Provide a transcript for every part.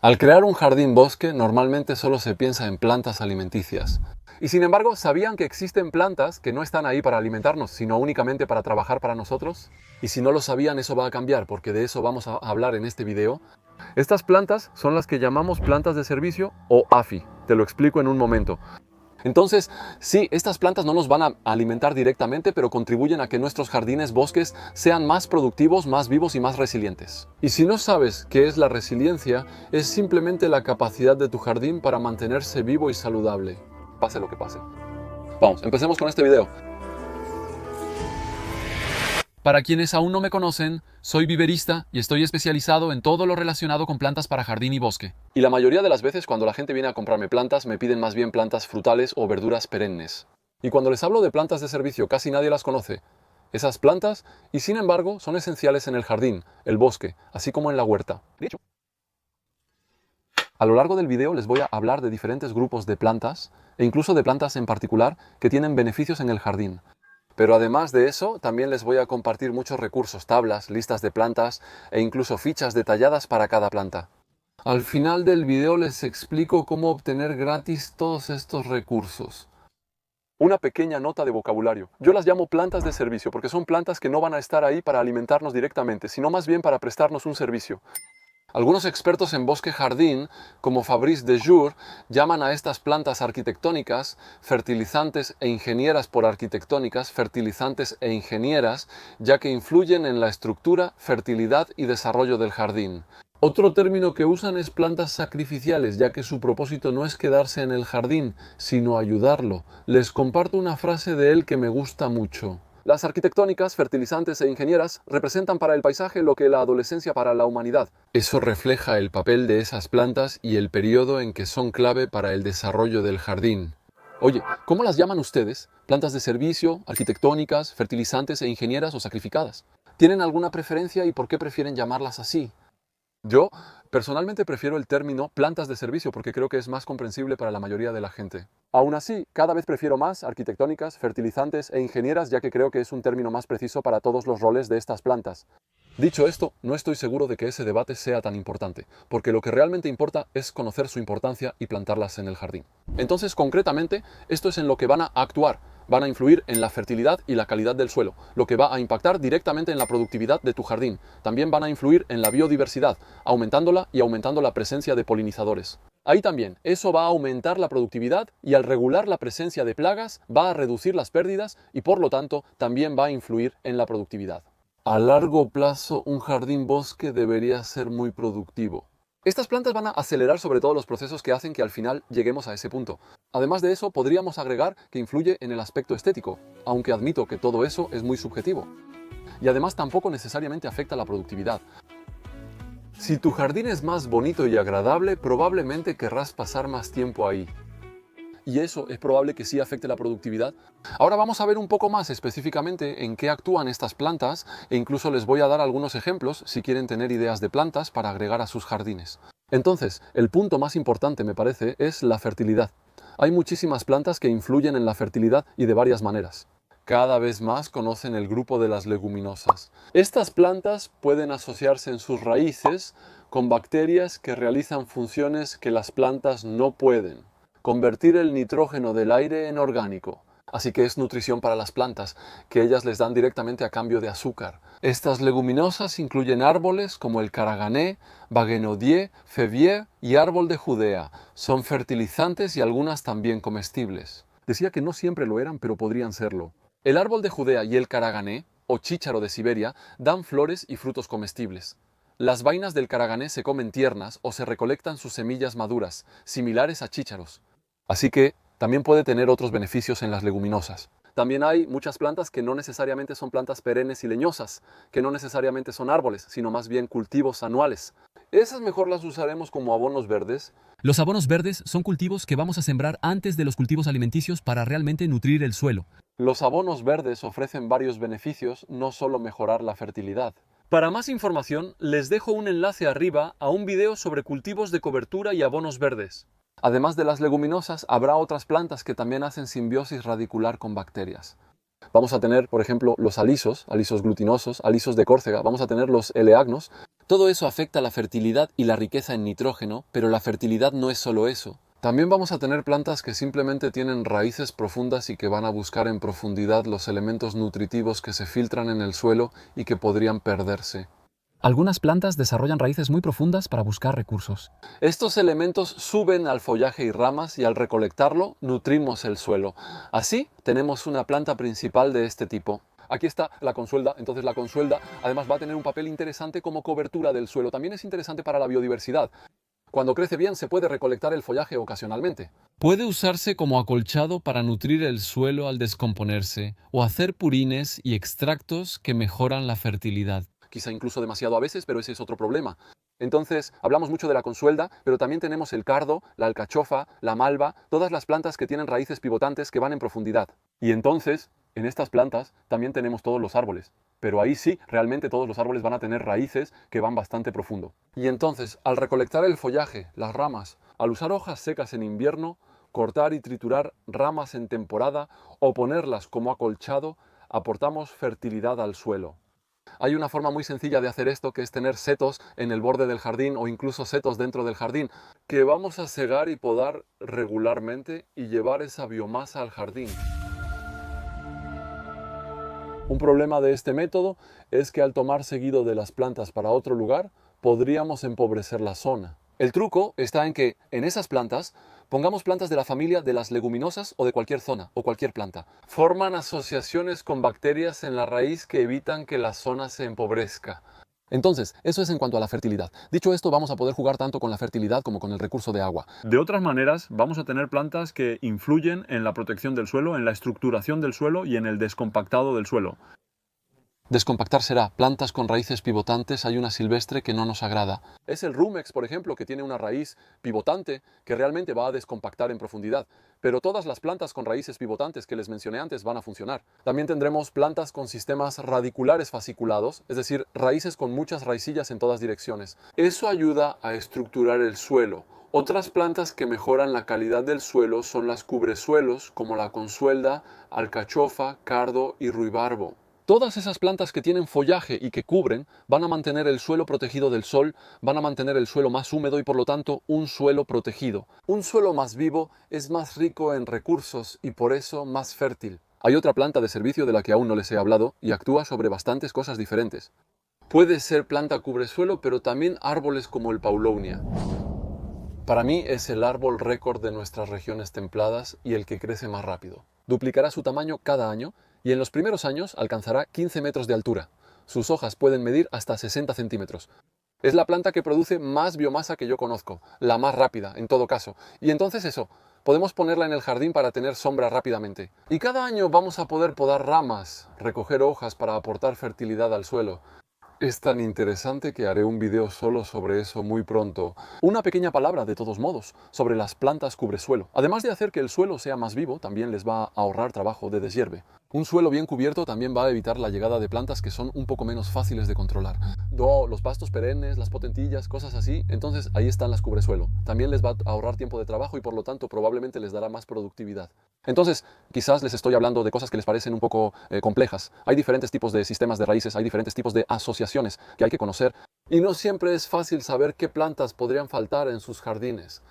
Al crear un jardín bosque, normalmente solo se piensa en plantas alimenticias. Y sin embargo, ¿sabían que existen plantas que no están ahí para alimentarnos, sino únicamente para trabajar para nosotros? Y si no lo sabían, eso va a cambiar, porque de eso vamos a hablar en este video. Estas plantas son las que llamamos plantas de servicio o AFI. Te lo explico en un momento. Entonces, sí, estas plantas no nos van a alimentar directamente, pero contribuyen a que nuestros jardines, bosques, sean más productivos, más vivos y más resilientes. Y si no sabes qué es la resiliencia, es simplemente la capacidad de tu jardín para mantenerse vivo y saludable, pase lo que pase. Vamos, empecemos con este video. Para quienes aún no me conocen, soy viverista y estoy especializado en todo lo relacionado con plantas para jardín y bosque. Y la mayoría de las veces cuando la gente viene a comprarme plantas, me piden más bien plantas frutales o verduras perennes. Y cuando les hablo de plantas de servicio, casi nadie las conoce. Esas plantas, y sin embargo, son esenciales en el jardín, el bosque, así como en la huerta. De hecho, a lo largo del video les voy a hablar de diferentes grupos de plantas, e incluso de plantas en particular, que tienen beneficios en el jardín. Pero además de eso, también les voy a compartir muchos recursos, tablas, listas de plantas e incluso fichas detalladas para cada planta. Al final del video les explico cómo obtener gratis todos estos recursos. Una pequeña nota de vocabulario. Yo las llamo plantas de servicio porque son plantas que no van a estar ahí para alimentarnos directamente, sino más bien para prestarnos un servicio. Algunos expertos en bosque-jardín, como Fabrice de Jour, llaman a estas plantas arquitectónicas fertilizantes e ingenieras por arquitectónicas, fertilizantes e ingenieras, ya que influyen en la estructura, fertilidad y desarrollo del jardín. Otro término que usan es plantas sacrificiales, ya que su propósito no es quedarse en el jardín, sino ayudarlo. Les comparto una frase de él que me gusta mucho. Las arquitectónicas, fertilizantes e ingenieras representan para el paisaje lo que la adolescencia para la humanidad. Eso refleja el papel de esas plantas y el periodo en que son clave para el desarrollo del jardín. Oye, ¿cómo las llaman ustedes? ¿Plantas de servicio, arquitectónicas, fertilizantes e ingenieras o sacrificadas? ¿Tienen alguna preferencia y por qué prefieren llamarlas así? Yo personalmente prefiero el término plantas de servicio porque creo que es más comprensible para la mayoría de la gente. Aún así, cada vez prefiero más arquitectónicas, fertilizantes e ingenieras ya que creo que es un término más preciso para todos los roles de estas plantas. Dicho esto, no estoy seguro de que ese debate sea tan importante, porque lo que realmente importa es conocer su importancia y plantarlas en el jardín. Entonces, concretamente, esto es en lo que van a actuar. Van a influir en la fertilidad y la calidad del suelo, lo que va a impactar directamente en la productividad de tu jardín. También van a influir en la biodiversidad, aumentándola y aumentando la presencia de polinizadores. Ahí también, eso va a aumentar la productividad y al regular la presencia de plagas va a reducir las pérdidas y por lo tanto también va a influir en la productividad. A largo plazo, un jardín bosque debería ser muy productivo. Estas plantas van a acelerar sobre todo los procesos que hacen que al final lleguemos a ese punto. Además de eso, podríamos agregar que influye en el aspecto estético, aunque admito que todo eso es muy subjetivo. Y además tampoco necesariamente afecta a la productividad. Si tu jardín es más bonito y agradable, probablemente querrás pasar más tiempo ahí. Y eso es probable que sí afecte la productividad. Ahora vamos a ver un poco más específicamente en qué actúan estas plantas e incluso les voy a dar algunos ejemplos si quieren tener ideas de plantas para agregar a sus jardines. Entonces, el punto más importante me parece es la fertilidad. Hay muchísimas plantas que influyen en la fertilidad y de varias maneras. Cada vez más conocen el grupo de las leguminosas. Estas plantas pueden asociarse en sus raíces con bacterias que realizan funciones que las plantas no pueden. Convertir el nitrógeno del aire en orgánico. Así que es nutrición para las plantas, que ellas les dan directamente a cambio de azúcar. Estas leguminosas incluyen árboles como el caragané, baguenodier, févier y árbol de Judea. Son fertilizantes y algunas también comestibles. Decía que no siempre lo eran, pero podrían serlo. El árbol de Judea y el caragané, o chícharo de Siberia, dan flores y frutos comestibles. Las vainas del caragané se comen tiernas o se recolectan sus semillas maduras, similares a chícharos. Así que también puede tener otros beneficios en las leguminosas. También hay muchas plantas que no necesariamente son plantas perennes y leñosas, que no necesariamente son árboles, sino más bien cultivos anuales. Esas mejor las usaremos como abonos verdes. Los abonos verdes son cultivos que vamos a sembrar antes de los cultivos alimenticios para realmente nutrir el suelo. Los abonos verdes ofrecen varios beneficios, no solo mejorar la fertilidad. Para más información, les dejo un enlace arriba a un video sobre cultivos de cobertura y abonos verdes. Además de las leguminosas, habrá otras plantas que también hacen simbiosis radicular con bacterias. Vamos a tener, por ejemplo, los alisos, alisos glutinosos, alisos de Córcega, vamos a tener los eleagnos. Todo eso afecta la fertilidad y la riqueza en nitrógeno, pero la fertilidad no es solo eso. También vamos a tener plantas que simplemente tienen raíces profundas y que van a buscar en profundidad los elementos nutritivos que se filtran en el suelo y que podrían perderse. Algunas plantas desarrollan raíces muy profundas para buscar recursos. Estos elementos suben al follaje y ramas y al recolectarlo nutrimos el suelo. Así tenemos una planta principal de este tipo. Aquí está la consuelda, entonces la consuelda además va a tener un papel interesante como cobertura del suelo. También es interesante para la biodiversidad. Cuando crece bien se puede recolectar el follaje ocasionalmente. Puede usarse como acolchado para nutrir el suelo al descomponerse o hacer purines y extractos que mejoran la fertilidad. Quizá incluso demasiado a veces, pero ese es otro problema. Entonces, hablamos mucho de la consuelda, pero también tenemos el cardo, la alcachofa, la malva, todas las plantas que tienen raíces pivotantes que van en profundidad. Y entonces, en estas plantas también tenemos todos los árboles. Pero ahí sí, realmente todos los árboles van a tener raíces que van bastante profundo. Y entonces, al recolectar el follaje, las ramas, al usar hojas secas en invierno, cortar y triturar ramas en temporada o ponerlas como acolchado, aportamos fertilidad al suelo. Hay una forma muy sencilla de hacer esto, que es tener setos en el borde del jardín o incluso setos dentro del jardín, que vamos a segar y podar regularmente y llevar esa biomasa al jardín. Un problema de este método es que al tomar seguido de las plantas para otro lugar, podríamos empobrecer la zona. El truco está en que en esas plantas pongamos plantas de la familia de las leguminosas o de cualquier zona o cualquier planta. Forman asociaciones con bacterias en la raíz que evitan que la zona se empobrezca. Entonces, eso es en cuanto a la fertilidad. Dicho esto, vamos a poder jugar tanto con la fertilidad como con el recurso de agua. De otras maneras, vamos a tener plantas que influyen en la protección del suelo, en la estructuración del suelo y en el descompactado del suelo. Descompactar será plantas con raíces pivotantes. Hay una silvestre que no nos agrada. Es el Rumex, por ejemplo, que tiene una raíz pivotante que realmente va a descompactar en profundidad. Pero todas las plantas con raíces pivotantes que les mencioné antes van a funcionar. También tendremos plantas con sistemas radiculares fasciculados, es decir, raíces con muchas raicillas en todas direcciones. Eso ayuda a estructurar el suelo. Otras plantas que mejoran la calidad del suelo son las cubresuelos, como la consuelda, alcachofa, cardo y ruibarbo. Todas esas plantas que tienen follaje y que cubren van a mantener el suelo protegido del sol, van a mantener el suelo más húmedo y por lo tanto un suelo protegido. Un suelo más vivo es más rico en recursos y por eso más fértil. Hay otra planta de servicio de la que aún no les he hablado y actúa sobre bastantes cosas diferentes. Puede ser planta cubresuelo, pero también árboles como el Paulownia. Para mí es el árbol récord de nuestras regiones templadas y el que crece más rápido. Duplicará su tamaño cada año y en los primeros años alcanzará 15 metros de altura. Sus hojas pueden medir hasta 60 centímetros. Es la planta que produce más biomasa que yo conozco, la más rápida, en todo caso. Y entonces eso, podemos ponerla en el jardín para tener sombra rápidamente. Y cada año vamos a poder podar ramas, recoger hojas para aportar fertilidad al suelo. Es tan interesante que haré un video solo sobre eso muy pronto. Una pequeña palabra, de todos modos, sobre las plantas cubresuelo. Además de hacer que el suelo sea más vivo, también les va a ahorrar trabajo de deshierve. Un suelo bien cubierto también va a evitar la llegada de plantas que son un poco menos fáciles de controlar. Los pastos perennes, las potentillas, cosas así, entonces ahí están las cubresuelo. También les va a ahorrar tiempo de trabajo y por lo tanto probablemente les dará más productividad. Entonces, quizás les estoy hablando de cosas que les parecen un poco complejas. Hay diferentes tipos de sistemas de raíces, hay diferentes tipos de asociaciones que hay que conocer. Y no siempre es fácil saber qué plantas podrían faltar en sus jardines.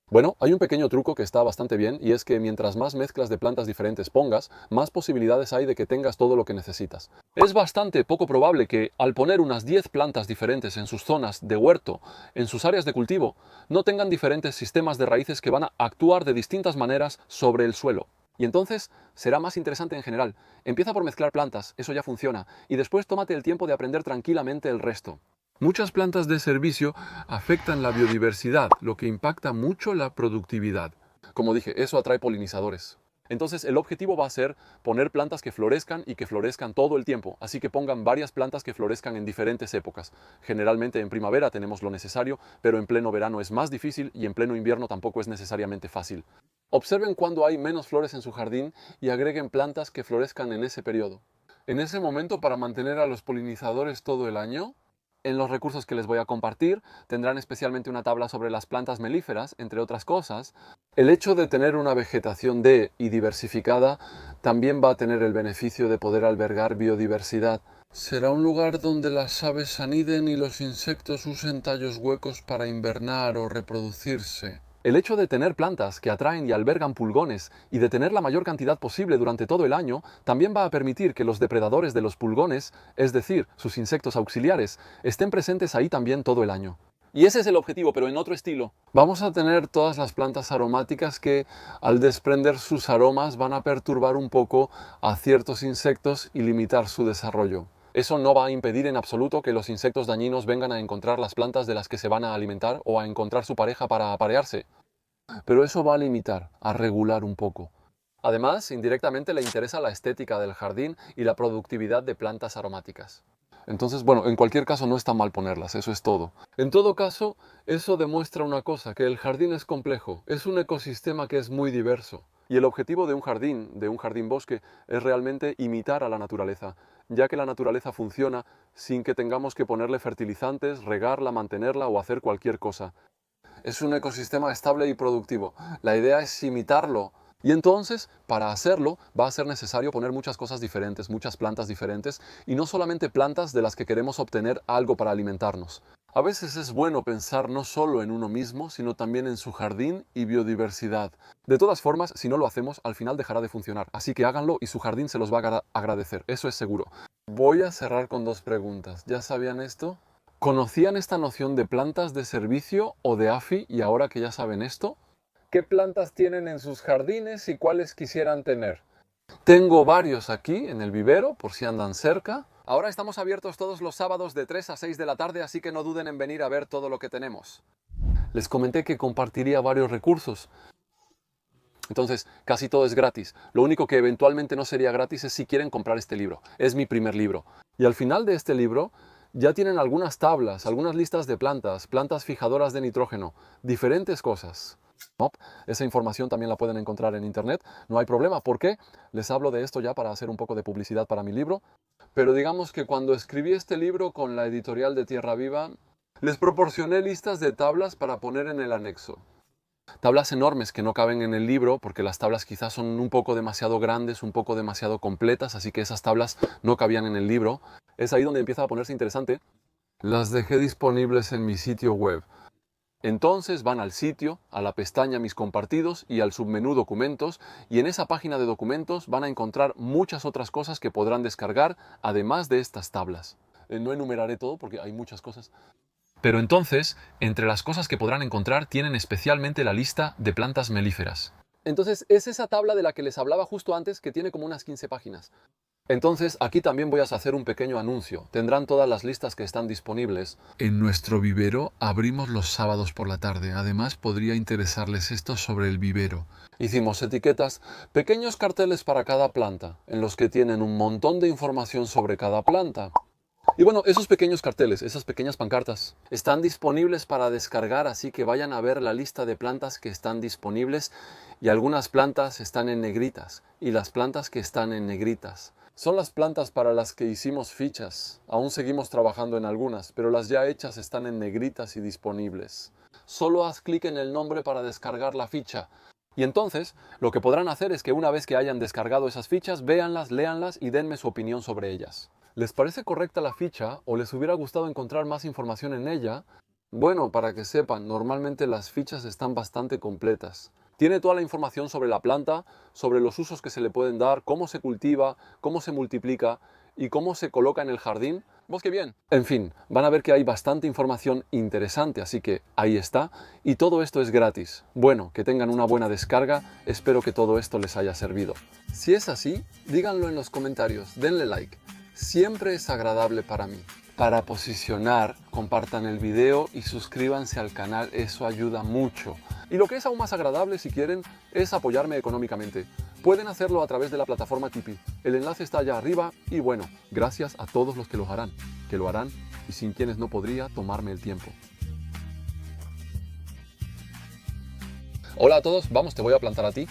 Bueno, hay un pequeño truco que está bastante bien y es que mientras más mezclas de plantas diferentes pongas, más posibilidades hay de que tengas todo lo que necesitas. Es bastante poco probable que al poner unas 10 plantas diferentes en sus zonas de huerto, en sus áreas de cultivo, no tengan diferentes sistemas de raíces que van a actuar de distintas maneras sobre el suelo. Y entonces será más interesante en general. Empieza por mezclar plantas, eso ya funciona, y después tómate el tiempo de aprender tranquilamente el resto. Muchas plantas de servicio afectan la biodiversidad, lo que impacta mucho la productividad. Como dije, eso atrae polinizadores. Entonces el objetivo va a ser poner plantas que florezcan y que florezcan todo el tiempo, así que pongan varias plantas que florezcan en diferentes épocas. Generalmente en primavera tenemos lo necesario, pero en pleno verano es más difícil y en pleno invierno tampoco es necesariamente fácil. Observen cuando hay menos flores en su jardín y agreguen plantas que florezcan en ese periodo. En ese momento, para mantener a los polinizadores todo el año, En los recursos que les voy a compartir tendrán especialmente una tabla sobre las plantas melíferas, entre otras cosas. El hecho de tener una vegetación y diversificada también va a tener el beneficio de poder albergar biodiversidad. Será un lugar donde las aves aniden y los insectos usen tallos huecos para invernar o reproducirse. El hecho de tener plantas que atraen y albergan pulgones y de tener la mayor cantidad posible durante todo el año también va a permitir que los depredadores de los pulgones, es decir, sus insectos auxiliares, estén presentes ahí también todo el año. Y ese es el objetivo, pero en otro estilo. Vamos a tener todas las plantas aromáticas que, al desprender sus aromas, van a perturbar un poco a ciertos insectos y limitar su desarrollo. Eso no va a impedir en absoluto que los insectos dañinos vengan a encontrar las plantas de las que se van a alimentar o a encontrar su pareja para aparearse. Pero eso va a limitar, a regular un poco. Además, indirectamente le interesa la estética del jardín y la productividad de plantas aromáticas. Entonces, bueno, en cualquier caso no está mal ponerlas, eso es todo. En todo caso, eso demuestra una cosa, que el jardín es complejo, es un ecosistema que es muy diverso. Y el objetivo de un jardín bosque, es realmente imitar a la naturaleza, ya que la naturaleza funciona sin que tengamos que ponerle fertilizantes, regarla, mantenerla o hacer cualquier cosa. Es un ecosistema estable y productivo. La idea es imitarlo. Y entonces, para hacerlo, va a ser necesario poner muchas cosas diferentes, muchas plantas diferentes, y no solamente plantas de las que queremos obtener algo para alimentarnos. A veces es bueno pensar no solo en uno mismo, sino también en su jardín y biodiversidad. De todas formas, si no lo hacemos, al final dejará de funcionar. Así que háganlo y su jardín se los va a agradecer, eso es seguro. Voy a cerrar con 2 preguntas. ¿Ya sabían esto? ¿Conocían esta noción de plantas de servicio o de AFI y ahora que ya saben esto? ¿Qué plantas tienen en sus jardines y cuáles quisieran tener? Tengo varios aquí en el vivero, por si andan cerca. Ahora estamos abiertos todos los sábados de 3 a 6 de la tarde, así que no duden en venir a ver todo lo que tenemos. Les comenté que compartiría varios recursos. Entonces, casi todo es gratis. Lo único que eventualmente no sería gratis es si quieren comprar este libro. Es mi primer libro. Y al final de este libro ya tienen algunas tablas, algunas listas de plantas, plantas fijadoras de nitrógeno, diferentes cosas. Esa información también la pueden encontrar en internet, no hay problema. ¿Por qué? Les hablo de esto ya para hacer un poco de publicidad para mi libro. Pero digamos que cuando escribí este libro con la editorial de Tierra Viva, les proporcioné listas de tablas para poner en el anexo. Tablas enormes que no caben en el libro porque las tablas quizás son un poco demasiado grandes, un poco demasiado completas, así que esas tablas no cabían en el libro. Es ahí donde empieza a ponerse interesante. Las dejé disponibles en mi sitio web. Entonces van al sitio, a la pestaña Mis compartidos y al submenú Documentos, y en esa página de documentos van a encontrar muchas otras cosas que podrán descargar, además de estas tablas. No enumeraré todo porque hay muchas cosas. Pero entonces, entre las cosas que podrán encontrar tienen especialmente la lista de plantas melíferas. Entonces es esa tabla de la que les hablaba justo antes, que tiene como unas 15 páginas. Entonces, aquí también voy a hacer un pequeño anuncio. Tendrán todas las listas que están disponibles. En nuestro vivero abrimos los sábados por la tarde. Además, podría interesarles esto sobre el vivero. Hicimos etiquetas, pequeños carteles para cada planta, en los que tienen un montón de información sobre cada planta. Y bueno, esos pequeños carteles, esas pequeñas pancartas, están disponibles para descargar, así que vayan a ver la lista de plantas que están disponibles, y algunas plantas están en negritas, y las plantas que están en negritas son las plantas para las que hicimos fichas. Aún seguimos trabajando en algunas, pero las ya hechas están en negritas y disponibles. Solo haz clic en el nombre para descargar la ficha. Y entonces, lo que podrán hacer es que una vez que hayan descargado esas fichas, véanlas, léanlas y denme su opinión sobre ellas. ¿Les parece correcta la ficha o les hubiera gustado encontrar más información en ella? Bueno, para que sepan, normalmente las fichas están bastante completas. Tiene toda la información sobre la planta, sobre los usos que se le pueden dar, cómo se cultiva, cómo se multiplica y cómo se coloca en el jardín. ¡Vos qué bien! En fin, van a ver que hay bastante información interesante, así que ahí está. Y todo esto es gratis. Bueno, que tengan una buena descarga. Espero que todo esto les haya servido. Si es así, díganlo en los comentarios, denle like. Siempre es agradable para mí. Para posicionar, compartan el video y suscríbanse al canal, eso ayuda mucho. Y lo que es aún más agradable, si quieren, es apoyarme económicamente. Pueden hacerlo a través de la plataforma Tipeee. El enlace está allá arriba y bueno, gracias a todos los que lo harán y sin quienes no podría tomarme el tiempo. Hola a todos, vamos, te voy a plantar a ti.